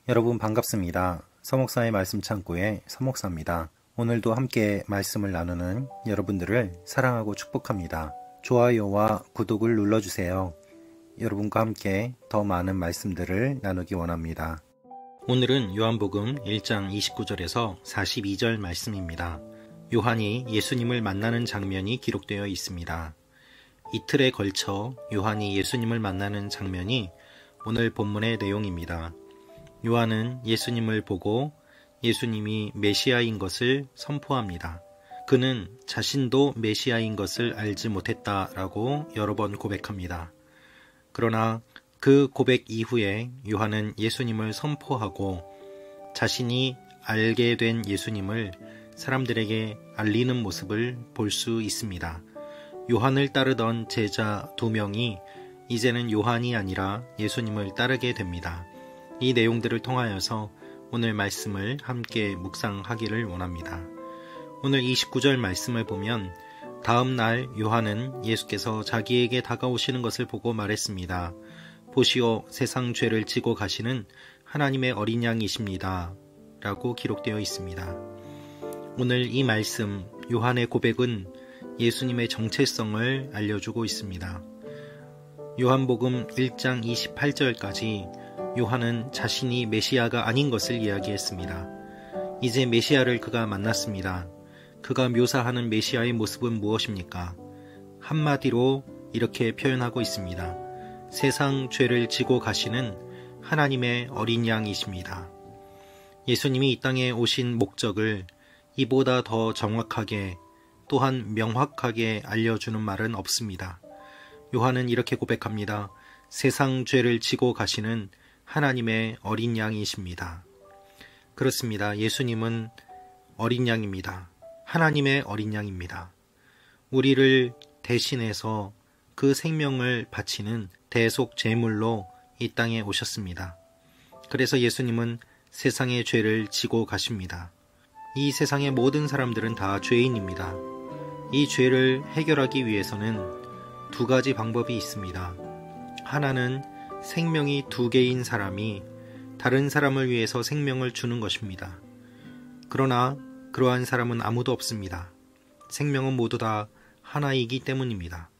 여러분 반갑습니다. 서목사의 말씀 창고의 서목사입니다. 오늘도 함께 말씀을 나누는 여러분들을 사랑하고 축복합니다. 좋아요와 구독을 눌러주세요. 여러분과 함께 더 많은 말씀들을 나누기 원합니다. 오늘은 요한복음 1장 29절에서 42절 말씀입니다. 요한이 예수님을 만나는 장면이 기록되어 있습니다. 이틀에 걸쳐 요한이 예수님을 만나는 장면이 오늘 본문의 내용입니다. 요한은 예수님을 보고 예수님이 메시아인 것을 선포합니다. 그는 자신도 메시아인 것을 알지 못했다라고 여러 번 고백합니다. 그러나 그 고백 이후에 요한은 예수님을 선포하고 자신이 알게 된 예수님을 사람들에게 알리는 모습을 볼 수 있습니다. 요한을 따르던 제자 2명이 이제는 요한이 아니라 예수님을 따르게 됩니다. 이 내용들을 통하여서 오늘 말씀을 함께 묵상하기를 원합니다. 오늘 29절 말씀을 보면 다음 날 요한은 예수께서 자기에게 다가오시는 것을 보고 말했습니다. 보시오, 세상 죄를 지고 가시는 하나님의 어린 양이십니다. 라고 기록되어 있습니다. 오늘 이 말씀, 요한의 고백은 예수님의 정체성을 알려주고 있습니다. 요한복음 1장 28절까지 요한은 자신이 메시아가 아닌 것을 이야기했습니다. 이제 메시아를 그가 만났습니다. 그가 묘사하는 메시아의 모습은 무엇입니까? 한마디로 이렇게 표현하고 있습니다. 세상 죄를 지고 가시는 하나님의 어린 양이십니다. 예수님이 이 땅에 오신 목적을 이보다 더 정확하게 또한 명확하게 알려주는 말은 없습니다. 요한은 이렇게 고백합니다. 세상 죄를 지고 가시는 하나님의 어린 양이십니다. 그렇습니다. 예수님은 어린 양입니다. 하나님의 어린 양입니다. 우리를 대신해서 그 생명을 바치는 대속 제물로 이 땅에 오셨습니다. 그래서 예수님은 세상의 죄를 지고 가십니다. 이 세상의 모든 사람들은 다 죄인입니다. 이 죄를 해결하기 위해서는 두 가지 방법이 있습니다. 하나는 생명이 2개인 사람이 다른 사람을 위해서 생명을 주는 것입니다. 그러나 그러한 사람은 아무도 없습니다. 생명은 모두 다 하나이기 때문입니다.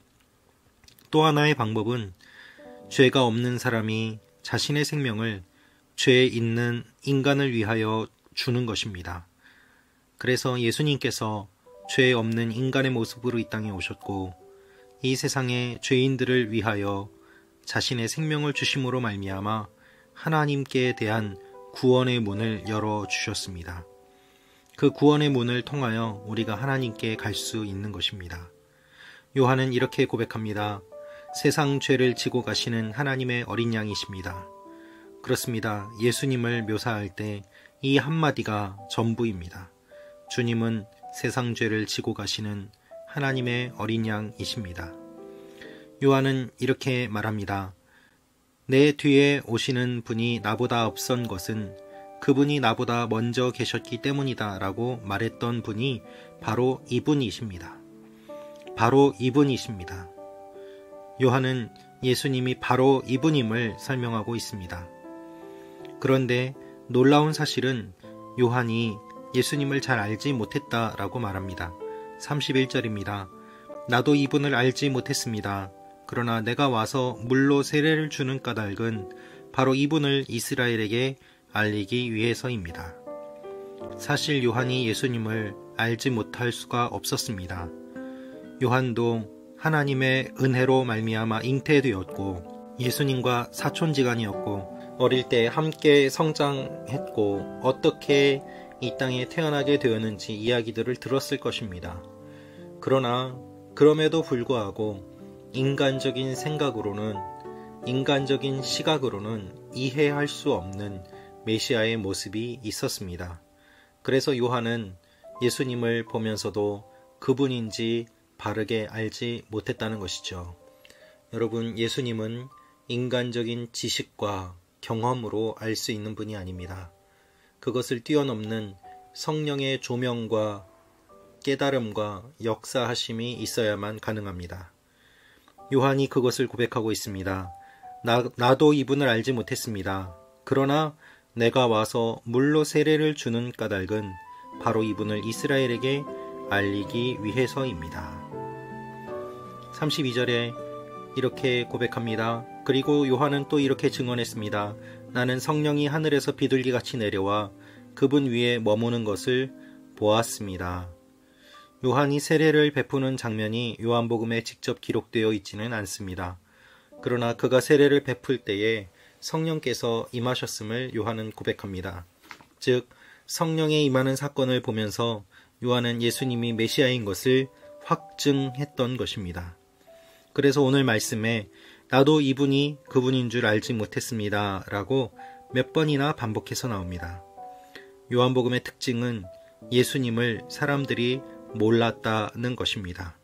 또 하나의 방법은 죄가 없는 사람이 자신의 생명을 죄 있는 인간을 위하여 주는 것입니다. 그래서 예수님께서 죄 없는 인간의 모습으로 이 땅에 오셨고 이 세상의 죄인들을 위하여 자신의 생명을 주심으로 말미암아 하나님께 대한 구원의 문을 열어주셨습니다. 그 구원의 문을 통하여 우리가 하나님께 갈 수 있는 것입니다. 요한은 이렇게 고백합니다. 세상 죄를 지고 가시는 하나님의 어린 양이십니다. 그렇습니다. 예수님을 묘사할 때 이 한마디가 전부입니다. 주님은 세상 죄를 지고 가시는 하나님의 어린 양이십니다. 요한은 이렇게 말합니다. 내 뒤에 오시는 분이 나보다 앞선 것은 그분이 나보다 먼저 계셨기 때문이다 라고 말했던 분이 바로 이분이십니다. 바로 이분이십니다. 요한은 예수님이 바로 이분임을 설명하고 있습니다. 그런데 놀라운 사실은 요한이 예수님을 잘 알지 못했다라고 말합니다. 31절입니다. 나도 이분을 알지 못했습니다. 그러나 내가 와서 물로 세례를 주는 까닭은 바로 이분을 이스라엘에게 알리기 위해서입니다. 사실 요한이 예수님을 알지 못할 수가 없었습니다. 요한도 하나님의 은혜로 말미암아 잉태되었고 예수님과 사촌지간이었고 어릴 때 함께 성장했고 어떻게 이 땅에 태어나게 되었는지 이야기들을 들었을 것입니다. 그러나 그럼에도 불구하고 인간적인 생각으로는 인간적인 시각으로는 이해할 수 없는 메시아의 모습이 있었습니다. 그래서 요한은 예수님을 보면서도 그분인지 바르게 알지 못했다는 것이죠. 여러분, 예수님은 인간적인 지식과 경험으로 알 수 있는 분이 아닙니다. 그것을 뛰어넘는 성령의 조명과 깨달음과 역사하심이 있어야만 가능합니다. 요한이 그것을 고백하고 있습니다. 나도 이분을 알지 못했습니다. 그러나 내가 와서 물로 세례를 주는 까닭은 바로 이분을 이스라엘에게 알리기 위해서입니다. 32절에 이렇게 고백합니다. 그리고 요한은 또 이렇게 증언했습니다. 나는 성령이 하늘에서 비둘기같이 내려와 그분 위에 머무는 것을 보았습니다. 요한이 세례를 베푸는 장면이 요한복음에 직접 기록되어 있지는 않습니다. 그러나 그가 세례를 베풀 때에 성령께서 임하셨음을 요한은 고백합니다. 즉 성령의 임하는 사건을 보면서 요한은 예수님이 메시아인 것을 확증했던 것입니다. 그래서 오늘 말씀에 나도 이분이 그분인 줄 알지 못했습니다 라고 몇 번이나 반복해서 나옵니다. 요한복음의 특징은 예수님을 사람들이 몰랐다는 것입니다.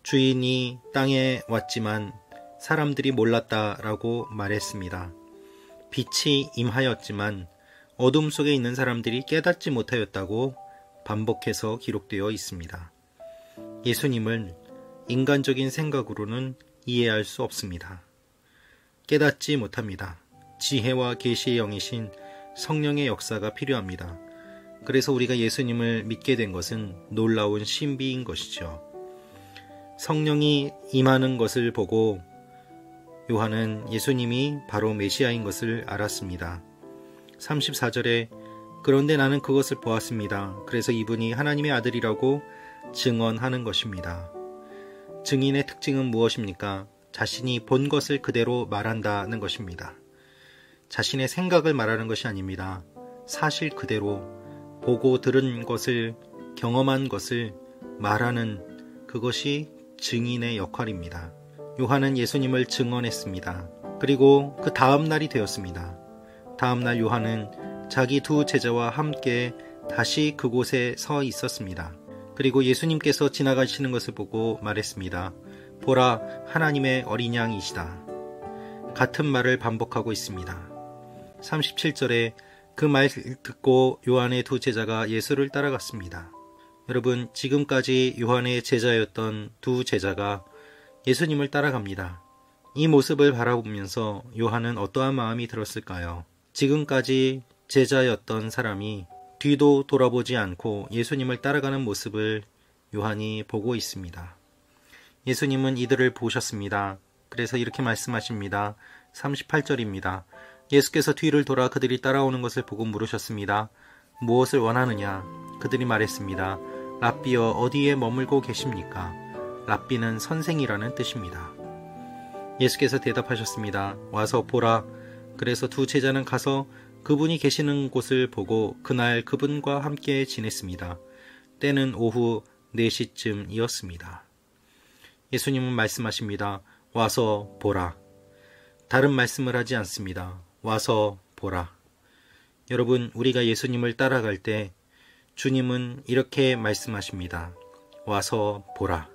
주인이 땅에 왔지만 사람들이 몰랐다라고 말했습니다. 빛이 임하였지만 어둠 속에 있는 사람들이 깨닫지 못하였다고 반복해서 기록되어 있습니다. 예수님을 인간적인 생각으로는 이해할 수 없습니다. 깨닫지 못합니다. 지혜와 계시의 영이신 성령의 역사가 필요합니다. 그래서 우리가 예수님을 믿게 된 것은 놀라운 신비인 것이죠. 성령이 임하는 것을 보고 요한은 예수님이 바로 메시아인 것을 알았습니다. 34절에 그런데 나는 그것을 보았습니다. 그래서 이분이 하나님의 아들이라고 증언하는 것입니다. 증인의 특징은 무엇입니까? 자신이 본 것을 그대로 말한다는 것입니다. 자신의 생각을 말하는 것이 아닙니다. 사실 그대로 보고 들은 것을, 경험한 것을 말하는 그것이 증인의 역할입니다. 요한은 예수님을 증언했습니다. 그리고 그 다음 날이 되었습니다. 다음 날 요한은 자기 두 제자와 함께 다시 그곳에 서 있었습니다. 그리고 예수님께서 지나가시는 것을 보고 말했습니다. 보라, 하나님의 어린 양이시다. 같은 말을 반복하고 있습니다. 37절에 그 말 듣고 요한의 두 제자가 예수를 따라갔습니다. 여러분, 지금까지 요한의 제자였던 두 제자가 예수님을 따라갑니다. 이 모습을 바라보면서 요한은 어떠한 마음이 들었을까요? 지금까지 제자였던 사람이 뒤도 돌아보지 않고 예수님을 따라가는 모습을 요한이 보고 있습니다. 예수님은 이들을 보셨습니다. 그래서 이렇게 말씀하십니다. 38절입니다. 예수께서 뒤를 돌아 그들이 따라오는 것을 보고 물으셨습니다. 무엇을 원하느냐? 그들이 말했습니다. 랍비여, 어디에 머물고 계십니까? 랍비는 선생이라는 뜻입니다. 예수께서 대답하셨습니다. 와서 보라. 그래서 두 제자는 가서 그분이 계시는 곳을 보고 그날 그분과 함께 지냈습니다. 때는 오후 4시쯤이었습니다. 예수님은 말씀하십니다. 와서 보라. 다른 말씀을 하지 않습니다. 와서 보라. 여러분, 우리가 예수님을 따라갈 때 주님은 이렇게 말씀하십니다. 와서 보라.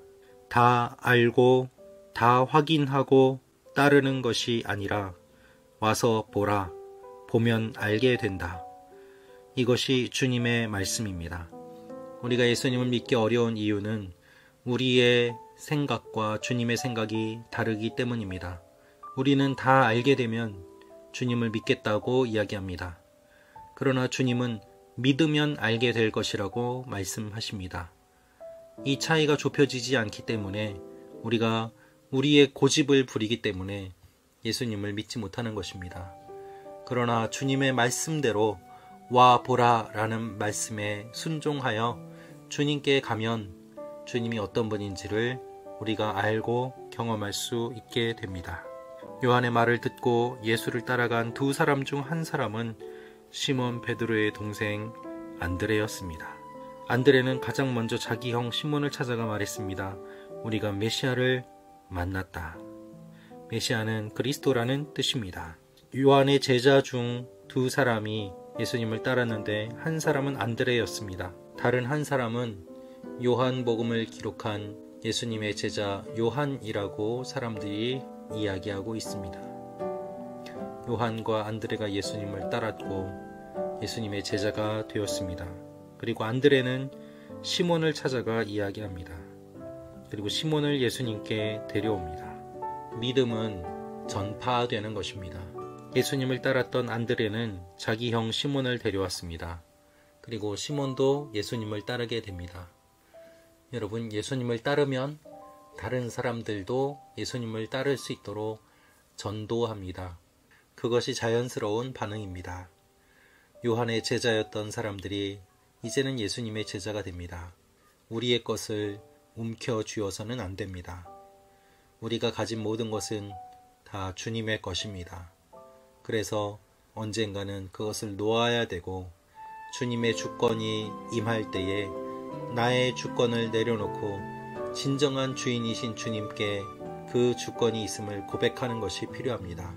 다 알고 다 확인하고 따르는 것이 아니라 와서 보라. 보면 알게 된다. 이것이 주님의 말씀입니다. 우리가 예수님을 믿기 어려운 이유는 우리의 생각과 주님의 생각이 다르기 때문입니다. 우리는 다 알게 되면 주님을 믿겠다고 이야기합니다. 그러나 주님은 믿으면 알게 될 것이라고 말씀하십니다. 이 차이가 좁혀지지 않기 때문에 우리가 우리의 고집을 부리기 때문에 예수님을 믿지 못하는 것입니다. 그러나 주님의 말씀대로 와 보라 라는 말씀에 순종하여 주님께 가면 주님이 어떤 분인지를 우리가 알고 경험할 수 있게 됩니다. 요한의 말을 듣고 예수를 따라간 두 사람 중 한 사람은 시몬 베드로의 동생 안드레였습니다. 안드레는 가장 먼저 자기 형 시몬을 찾아가 말했습니다. 우리가 메시아를 만났다. 메시아는 그리스도라는 뜻입니다. 요한의 제자 중 두 사람이 예수님을 따랐는데 한 사람은 안드레였습니다. 다른 한 사람은 요한복음을 기록한 예수님의 제자 요한이라고 사람들이 이야기하고 있습니다. 요한과 안드레가 예수님을 따랐고 예수님의 제자가 되었습니다. 그리고 안드레는 시몬을 찾아가 이야기합니다. 그리고 시몬을 예수님께 데려옵니다. 믿음은 전파되는 것입니다. 예수님을 따랐던 안드레는 자기 형 시몬을 데려왔습니다. 그리고 시몬도 예수님을 따르게 됩니다. 여러분, 예수님을 따르면 다른 사람들도 예수님을 따를 수 있도록 전도합니다. 그것이 자연스러운 반응입니다. 요한의 제자였던 사람들이 이제는 예수님의 제자가 됩니다. 우리의 것을 움켜쥐어서는 안 됩니다. 우리가 가진 모든 것은 다 주님의 것입니다. 그래서 언젠가는 그것을 놓아야 되고 주님의 주권이 임할 때에 나의 주권을 내려놓고 진정한 주인이신 주님께 그 주권이 있음을 고백하는 것이 필요합니다.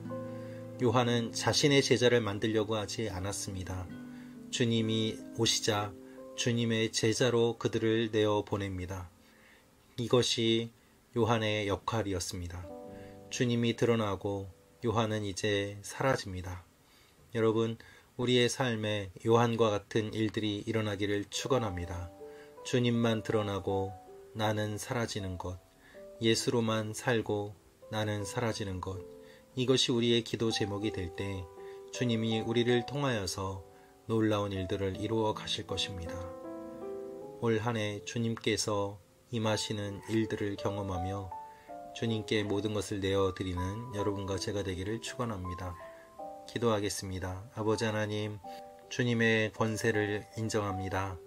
요한은 자신의 제자를 만들려고 하지 않았습니다. 주님이 오시자 주님의 제자로 그들을 내어 보냅니다. 이것이 요한의 역할이었습니다. 주님이 드러나고 요한은 이제 사라집니다. 여러분, 우리의 삶에 요한과 같은 일들이 일어나기를 축원합니다. 주님만 드러나고 나는 사라지는 것, 예수로만 살고 나는 사라지는 것, 이것이 우리의 기도 제목이 될 때 주님이 우리를 통하여서 놀라운 일들을 이루어 가실 것입니다. 올 한 해 주님께서 임하시는 일들을 경험하며 주님께 모든 것을 내어드리는 여러분과 제가 되기를 축원합니다. 기도하겠습니다. 아버지 하나님, 주님의 권세를 인정합니다.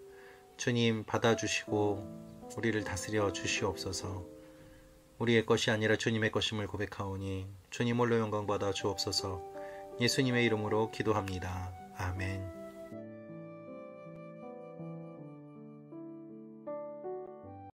주님 받아주시고 우리를 다스려 주시옵소서. 우리의 것이 아니라 주님의 것임을 고백하오니 주님 홀로 영광받아 주옵소서. 예수님의 이름으로 기도합니다. 아멘.